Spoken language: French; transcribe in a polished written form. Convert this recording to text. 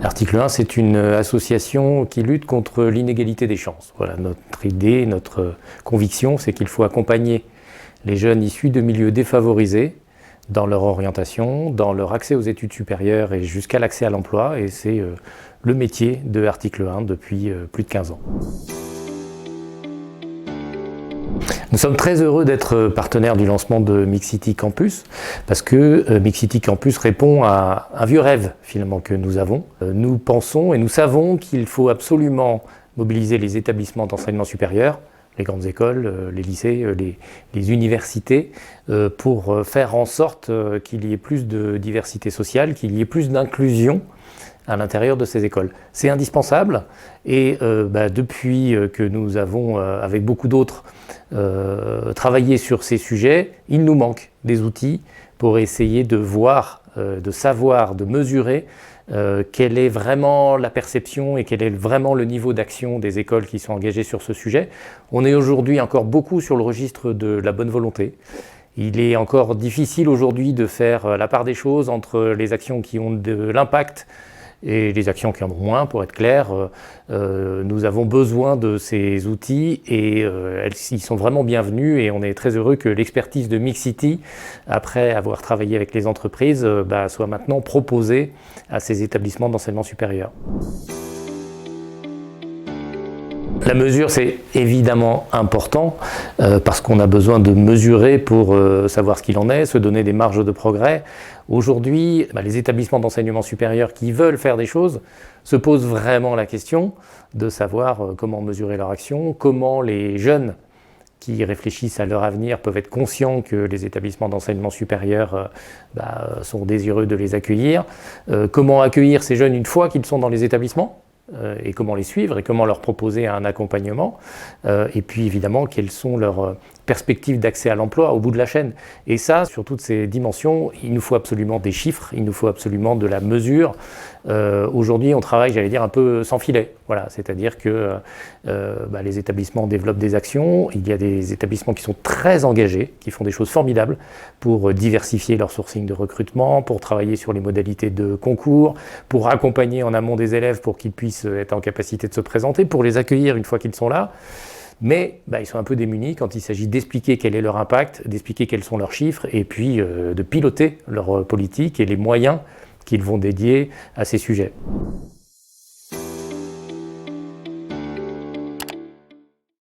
Article 1, c'est une association qui lutte contre l'inégalité des chances. Voilà, notre idée, notre conviction, c'est qu'il faut accompagner les jeunes issus de milieux défavorisés dans leur orientation, dans leur accès aux études supérieures et jusqu'à l'accès à l'emploi. Et c'est le métier de Article 1 depuis plus de 15 ans. Nous sommes très heureux d'être partenaires du lancement de Mixity Campus parce que Mixity Campus répond à un vieux rêve finalement que nous avons. Nous pensons et nous savons qu'il faut absolument mobiliser les établissements d'enseignement supérieur, les grandes écoles, les lycées, les universités, pour faire en sorte qu'il y ait plus de diversité sociale, qu'il y ait plus d'inclusion à l'intérieur de ces écoles. C'est indispensable et depuis que nous avons, avec beaucoup d'autres, travaillé sur ces sujets, il nous manque des outils pour essayer de voir, de savoir, de mesurer quelle est vraiment la perception et quel est vraiment le niveau d'action des écoles qui sont engagées sur ce sujet. On est aujourd'hui encore beaucoup sur le registre de la bonne volonté. Il est encore difficile aujourd'hui de faire la part des choses entre les actions qui ont de l'impact et les actions qui en ont moins, pour être clair. Nous avons besoin de ces outils et ils sont vraiment bienvenus et on est très heureux que l'expertise de Mixity, après avoir travaillé avec les entreprises, soit maintenant proposée à ces établissements d'enseignement supérieur. La mesure, c'est évidemment important parce qu'on a besoin de mesurer pour savoir ce qu'il en est, se donner des marges de progrès. Aujourd'hui, les établissements d'enseignement supérieur qui veulent faire des choses se posent vraiment la question de savoir comment mesurer leur action, comment les jeunes qui réfléchissent à leur avenir peuvent être conscients que les établissements d'enseignement supérieur sont désireux de les accueillir, comment accueillir ces jeunes une fois qu'ils sont dans les établissements, et comment les suivre et comment leur proposer un accompagnement et puis évidemment quelles sont leurs perspectives d'accès à l'emploi au bout de la chaîne. Et ça, sur toutes ces dimensions, il nous faut absolument des chiffres, il nous faut absolument de la mesure. Aujourd'hui, on travaille, j'allais dire, un peu sans filet. Voilà, c'est-à-dire que les établissements développent des actions, il y a des établissements qui sont très engagés, qui font des choses formidables pour diversifier leur sourcing de recrutement, pour travailler sur les modalités de concours, pour accompagner en amont des élèves pour qu'ils puissent être en capacité de se présenter, pour les accueillir une fois qu'ils sont là. Mais ils sont un peu démunis quand il s'agit d'expliquer quel est leur impact, d'expliquer quels sont leurs chiffres et puis de piloter leur politique et les moyens qu'ils vont dédier à ces sujets.